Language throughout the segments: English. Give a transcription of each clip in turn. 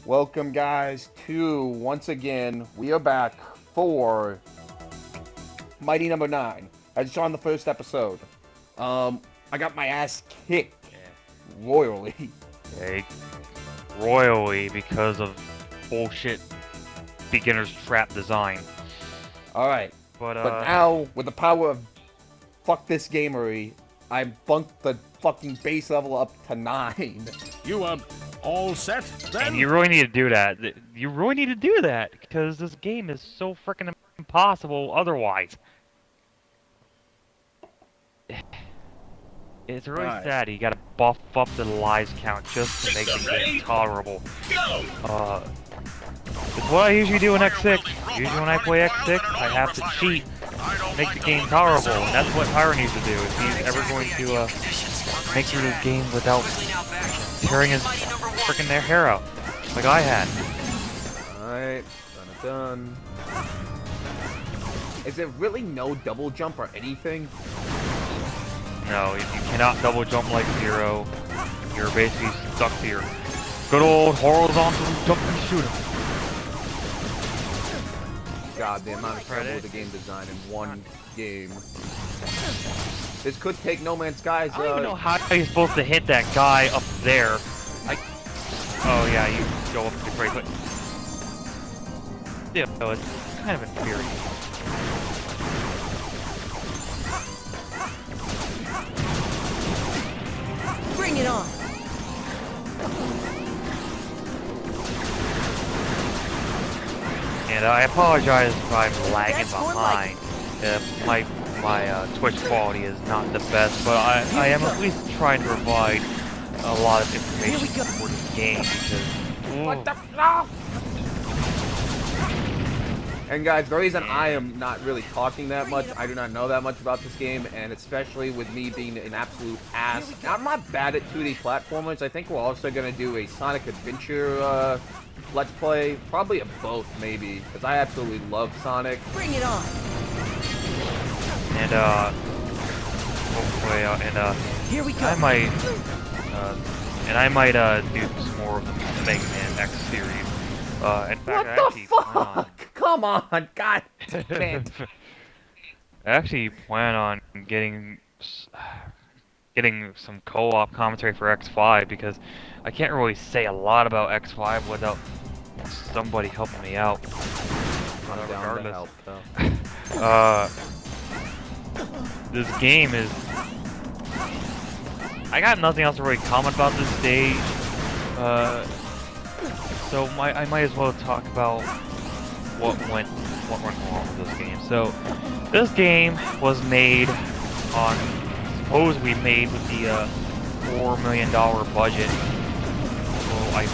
Welcome, guys, to once again, we are back for Mighty Number 9. As you saw in the first episode, I got my ass kicked royally. Yeah, royally because of bullshit beginner's trap design. Alright, But now, with the power of fuck this gamery, I bumped the fucking base level up to 9. You are all set, then? and you really need to do that. You really need to do that because this game is so freaking impossible otherwise. It's really Right. sad. You gotta buff up the lives count just to make the game tolerable. Go! It's what I usually do in X6. Usually when I play X6, I have to cheat, make the game tolerable, and that's what Pyro needs to do if he's ever going to make through this game without tearing his freaking hair out, like I had. Alright, done. Is there really no double jump or anything? No, if you cannot double jump like Zero, you're basically stuck to your good old horizontal jump and shoot 'em. God, the amount of trouble with the game design in one game. This could take No Man's Sky's, I don't even know how you're supposed to hit that guy up there. Oh yeah, you go up the great, but yeah, no, it's kind of infuriating. Bring it on. And I apologize if I'm lagging That's more behind. My Twitch quality is not the best, but I am at least trying to provide a lot of information for the game because. What the fuck? And guys, the reason I am not really talking that much, I do not know that much about this game, and especially with me being an absolute ass. I'm not bad at 2D platformers. I think we're also gonna do a Sonic Adventure Let's Play, probably a both maybe, because I absolutely love Sonic. Bring it on. And hopefully, Here we go. I might do some more of the Mega Man X series. In fact, What I the actually plan on. fuck? Come on, god damn it. I actually plan on getting some co-op commentary for X5 because I can't really say a lot about X5 without somebody helping me out. I'm down to Regardless. help, though. This game is. I got nothing else to really comment about this stage. So I might as well talk about what went wrong with this game. So this game was made on supposedly made with the $4 million budget. Well, I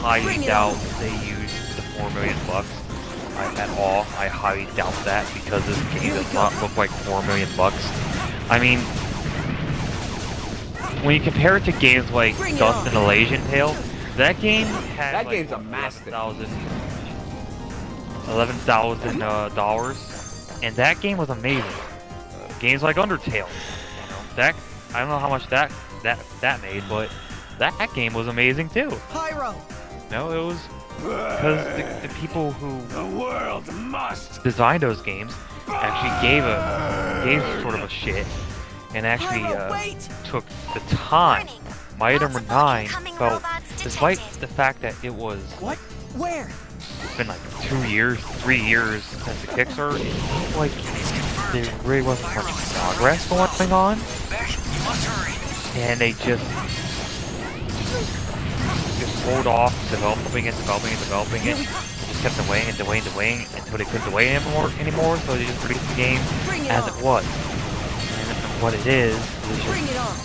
highly doubt they used the $4 million bucks at all. I highly doubt that because this game does not look like $4 million bucks. I mean, when you compare it to games like Dust and Elysian Tale, that game had That like, game's a master. $11,000, and that game was amazing. Games like Undertale, you know, that I don't know how much that made, but that game was amazing too. Pyro. No, it was because the people who The world must! designed those games actually gave sort of a shit and actually Pyro, wait. took the time. Mighty Number 9 felt, despite the fact that it was What? Where? been like 2 years, 3 years since the Kickstarter, it seemed like there really wasn't much progress going on, and they just hold off developing it, just kept delaying until they couldn't delay anymore, so they just released the game Bring it as on. it was. And what it is Bring just, it on.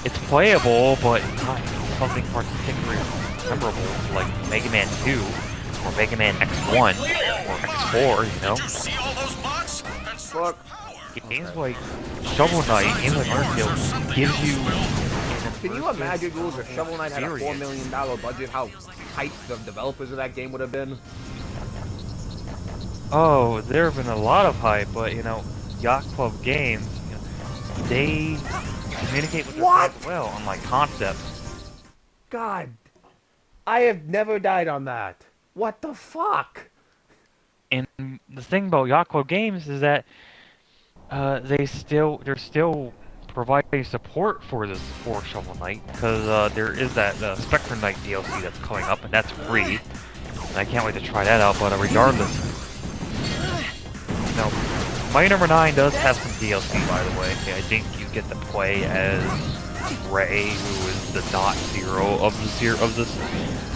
it's playable, but not something particularly memorable like Mega Man 2 or Mega Man X1 or X4, you know? Did you see all those bots? That's Fuck. Games like Shovel Knight, games like Undertale gives you Can you imagine, Rules, if Shovel Knight had a $4 Experience. million budget, how hyped the developers of that game would have been? Oh, there have been a lot of hype, but you know, Yacht Club Games, you know, they communicate with their What? fans well on like concepts. God I have never died on that. What the fuck? And the thing about Yacht Club Games is that they're still providing support for this for Shovel Knight because there is that Spectre Knight DLC that's coming up, and that's free. And I can't wait to try that out. But regardless, now Mighty Number 9 does have some DLC, by the way. I think you get to play as Ray, who is the not zero of this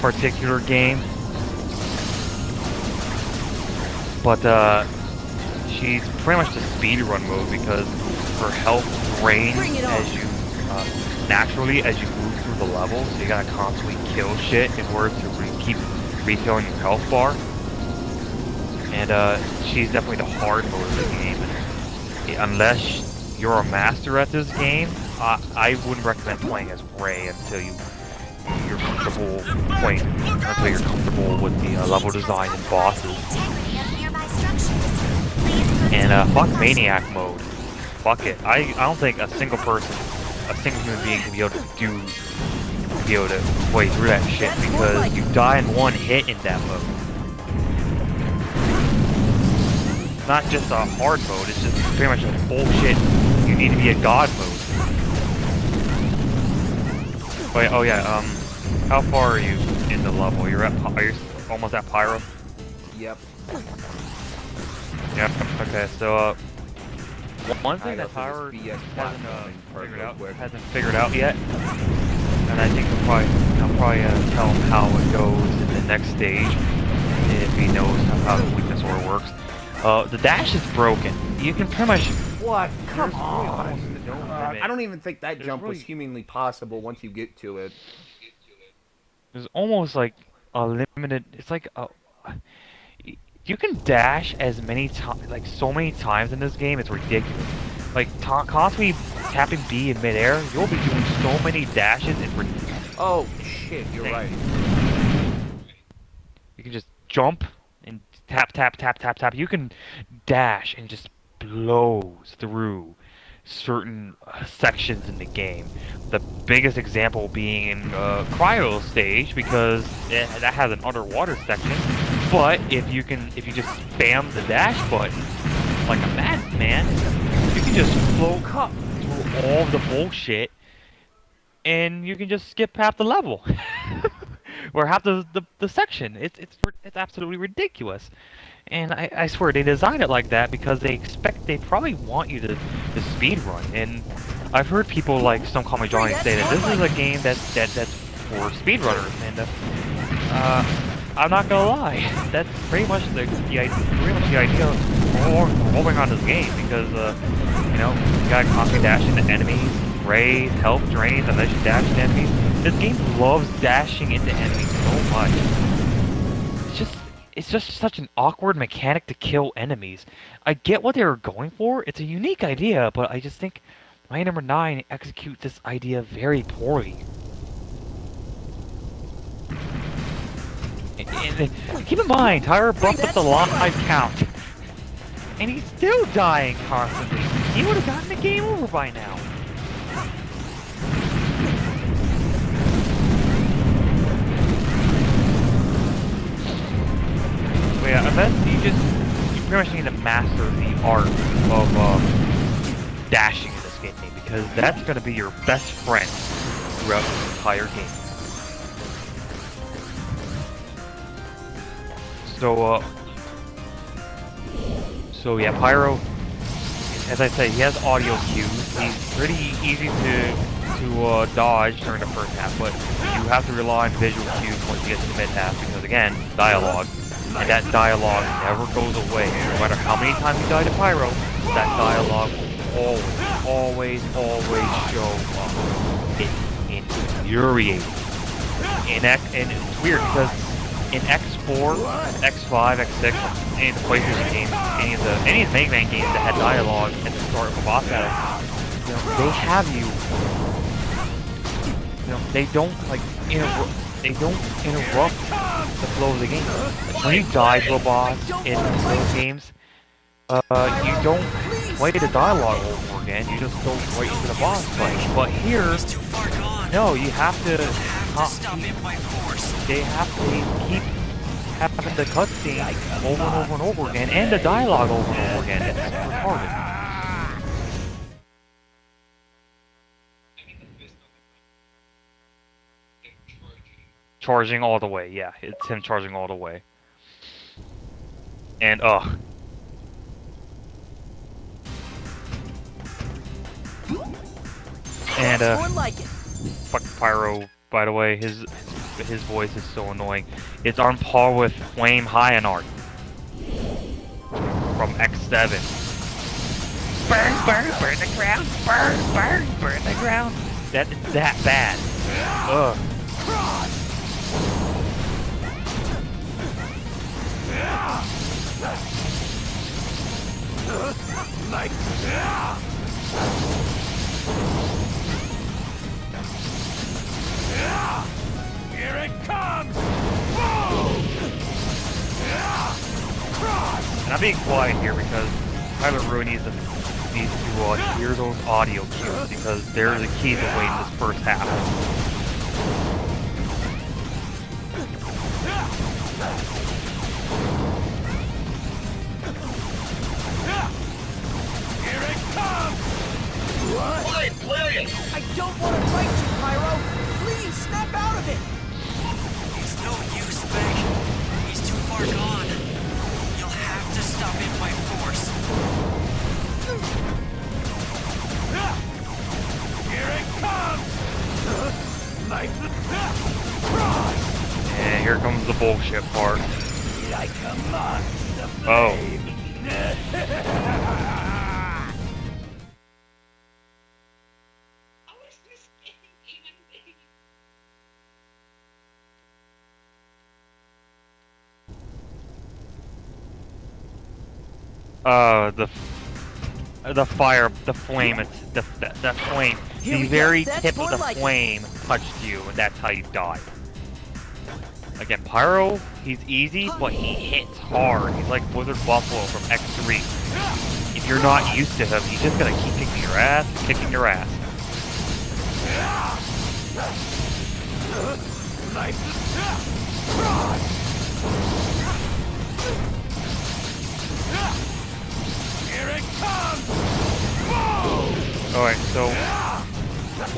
particular game. But she's pretty much the speedrun mode because her health drains as you naturally as you move through the level. So you gotta constantly kill shit in order to keep refilling your health bar. And she's definitely the hard mode of the game. Unless you're a master at this game, I wouldn't recommend playing as Ray until you're comfortable playing, until you're comfortable with the level design and bosses. And fuck Maniac mode. Fuck it. I don't think a single person, a single human being can be able to play through that shit because you die in one hit in that mode. It's not just a hard mode, it's just pretty much a bullshit. You need to be a god mode. Wait, oh yeah, how far are you in the level? Are you almost at Pyro? Yep. Yeah, okay, so, one thing that Pyro hasn't figured out yet, and I think I'll probably tell him how it goes in the next stage, if he knows how the weakness order works. The dash is broken. You can pretty much... What? Come on! I I don't even think that jump was humanly possible once you get to it. There's almost like a limited... It's like a... You can dash as many times, like so many times in this game, it's ridiculous. Like, constantly tapping B in midair, you'll be doing so many dashes and... Oh, shit, you're right. You can just jump and tap, tap, tap, tap, tap. You can dash and just blows through certain sections in the game. The biggest example being in Cryo stage because that has an underwater section. But if you just spam the dash button like a madman, you can just float up through all the bullshit, and you can just skip half the level, or half the section. It's absolutely ridiculous, and I swear they designed it like that because they probably want you to speed run. And I've heard people like Stone Call Me Johnny say that this is a game that's for speedrunners, and I'm not gonna lie, that's pretty much the idea revolving on this game because you know, you gotta constantly dash into enemies, raise, health drains, unless you dash into enemies. This game loves dashing into enemies so much. It's just such an awkward mechanic to kill enemies. I get what they were going for. It's a unique idea, but I just think Mighty Number 9 executes this idea very poorly. And keep in mind, Tyler buffed up the live count, and he's still dying constantly. He would have gotten the game over by now. But yeah, unless you pretty much need to master the art of dashing in this game, because that's going to be your best friend throughout the entire game. So yeah, Pyro, as I say, he has audio cues. He's pretty easy to dodge during the first half, but you have to rely on visual cues once you get to the mid half, because again, dialogue, and that dialogue never goes away. No matter how many times you die to Pyro, that dialogue will always show up. It's infuriating. And it's weird because in X4, X5, X6, any of the PlayStation games, any of the Mega Man games that had dialogue at the start of a boss battle, you know, they have you. You know, they don't interrupt the flow of the game. When you die to a boss in those games, you don't play the dialogue over again. You just go right into the boss fight. But here, no, you have to they have to keep having the cutscene over and over and over again, and the dialogue over and over again. It's retarded. Charging all the way, yeah, it's him charging all the way. And and More like it. fuck Pyro, by the way, his voice is so annoying. It's on par with Flame Hyanart from X7. Burn, burn, burn the ground, burn, burn, burn the ground. That is that bad. Ugh. Here it comes! And I'm being quiet here because Tyler Rue needs to hear those audio cues because they're the key to winning this first half. Here it comes! What? I don't want to fight you, Pyro. Please, snap out of it. It's no use, Beck. He's too far gone. You'll have to stop him by force. Here it comes! And here comes the bullshit part. Like a monster Oh. The fire, the flame, it's the flame. Here we The go. very That's tip of more the like it. flame touched you, and that's how you died. Again, Pyro, he's easy, but he hits hard. He's like Blizzard Buffalo from X3. If you're not used to him, he's just gonna keep kicking your ass, kicking your ass. Here it comes! Alright, so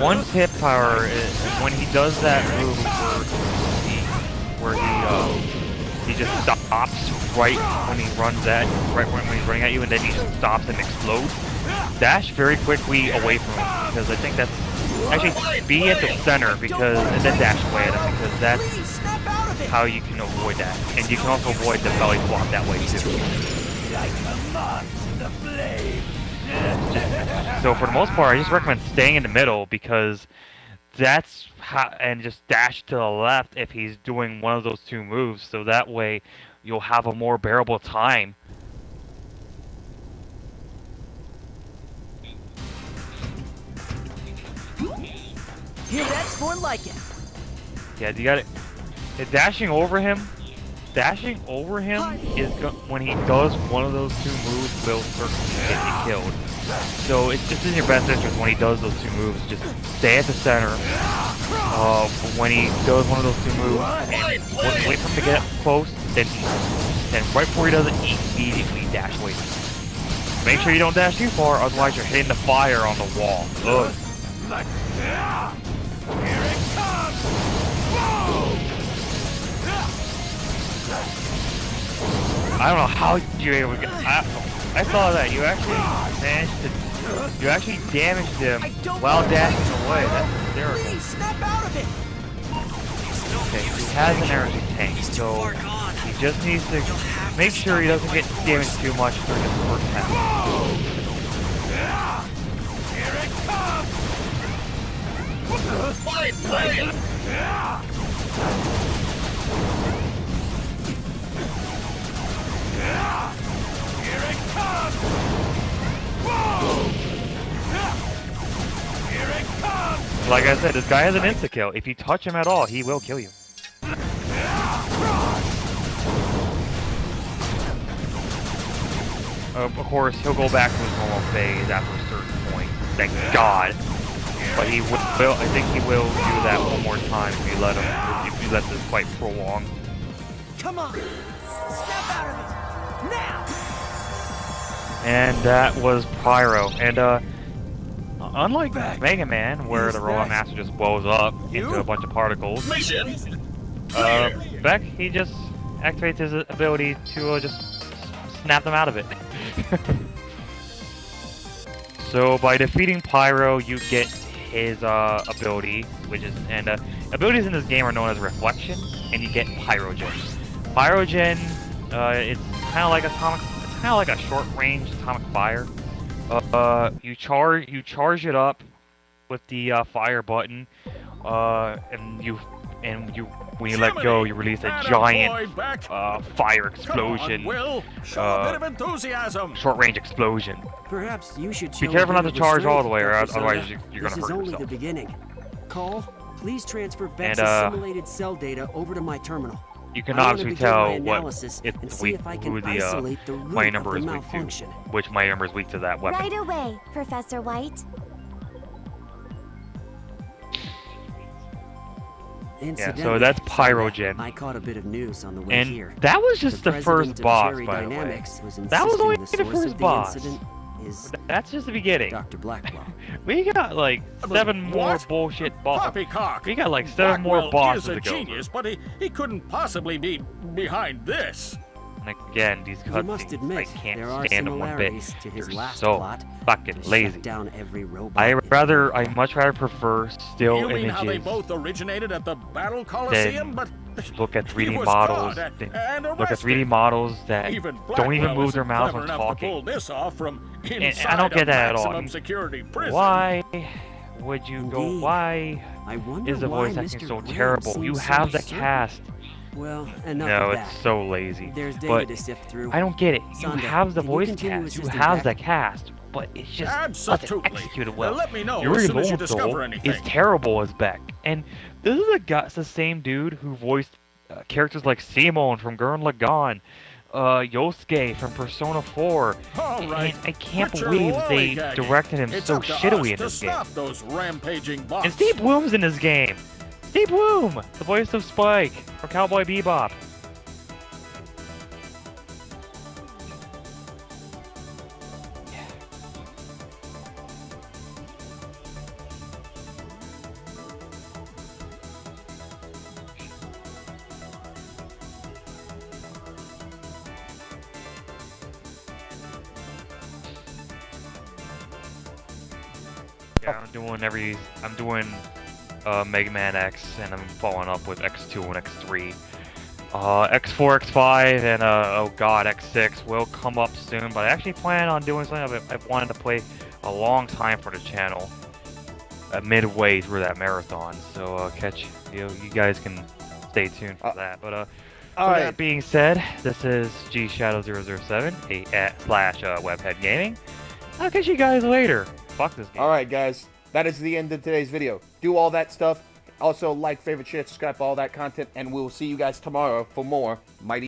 one tip power is when he does that move where he just stops right when he runs at when he's running at you, and then he just stops and explodes. Dash very quickly away from him because I think that's actually be at the center because and then dash away at him because that's Please, snap out of it. how you can avoid that, and you can also avoid the belly flop that way too. Like a monster flame! So for the most part, I just recommend staying in the middle because that's how, and just dash to the left if he's doing one of those two moves, so that way you'll have a more bearable time. Here, that's more like it. Yeah, you got it. Dashing over him is when he does one of those two moves will certainly get you killed. So it's just in your best interest when he does those two moves, just stay at the center. When he does one of those two moves, and wait for him to get up close, then right before he does it, immediately dash away. Make sure you don't dash too far, otherwise you're hitting the fire on the wall. Ugh. Here it comes! I don't know how you were able to get. I saw that you actually managed to. You actually damaged him I don't while wanna dashing fight you, away. Pyro. That's hysterical. Please, snap out of it. It's no Okay, use, he has Beck. an energy tank, He's too so far gone. he just needs to You'll have make to sure he stop doesn't him get by damaged force. too much during his first half. Here it comes! Here it comes! Here it comes! Like I said, this guy has an insta-kill. If you touch him at all, he will kill you. Of course, he'll go back to his normal phase after a certain point. Thank God. But he would I think he will do that one more time if you let him. If you let this fight prolong. Come on! Snap out of it! Now! And that was Pyro. And unlike Mega Man, where Who's the Robot next? Master just blows up into a bunch of particles, Beck, he just activates his ability to just snap them out of it. So by defeating Pyro, you get his ability, which is abilities in this game are known as Reflection, and you get Pyrogen. Pyrogen, it's kind of like atomic. It's kind of like a short-range atomic fire. You charge it up with the fire button, and when you let go, you release a giant fire explosion. Show a bit of enthusiasm. Short-range explosion. Perhaps you should Be show careful a not bit to of charge all restraint, the way, or Dr. otherwise Soda. you're gonna This is hurt only the yourself. beginning. Cole, please transfer Beck's And, assimilated cell data over to my terminal. You can I wanna obviously begin my tell what analysis if and see if I can who the isolate the root mighty of number the is weak to, malfunction. which mighty number is weak to that weapon. Right away, Professor White. Incidentally, that's Soda, Pyrogen. I caught a bit of news on the way And here. that was just the president first of boss, Cherry by the way. Dynamics was That was only insisting the source first of boss. incident is That's just the beginning. Dr. Blackwell. We got like 7 more What? bullshit bosses. Poppycock. We got like 7 more Blackwell bosses is a to go genius, but he couldn't possibly be behind this. And again, these You must cutscenes, I admit, can't there are stand them one bit. similarities to his They're last so plot. fucking to lazy. shut down every robot I in much rather prefer still You mean how they images both originated at the Battle Coliseum, but look at he 3D was models. caught and and look at 3D arrested. models that Even don't even Blackwell move their isn't mouths clever when enough to pull talking. this off from And inside I don't get a that at all. maximum security prison. Why would you go? Indeed. Why I wonder is the why voice acting Mr. so Graham terrible? You seems have so the certain. cast. Well, enough No, of it's that. so lazy. There's data But to sift through. I don't get it. You Sonda, have the can you voice continue cast. You assisting have Beck? the cast. But it's just wasn't Absolutely. executed well. Let me know Yuri as soon as you Lowenthal discover anything. is terrible as Beck. And this is it's the same dude who voiced characters like Simon from Gurren Lagann, Yosuke from Persona 4. All right. And I can't Quit your believe they lollygagging. directed him It's so up to shittily us in to this game. stop those rampaging bots. And Steve Bloom's in this game. Steve Bloom, the voice of Spike from Cowboy Bebop. Yeah, I'm doing Mega Man X, and I'm following up with X2 and X3. X4, X5, and oh god, X6 will come up soon, but I actually plan on doing something I've wanted to play a long time for the channel, midway through that marathon. So you guys can stay tuned for that. But that being said, this is G Shadow 007 slash Webhead Gaming. I'll catch you guys later. Fuck this game. Alright, guys. That is the end of today's video. Do all that stuff. Also, like, favorite, share, subscribe, all that content. And we'll see you guys tomorrow for more Mighty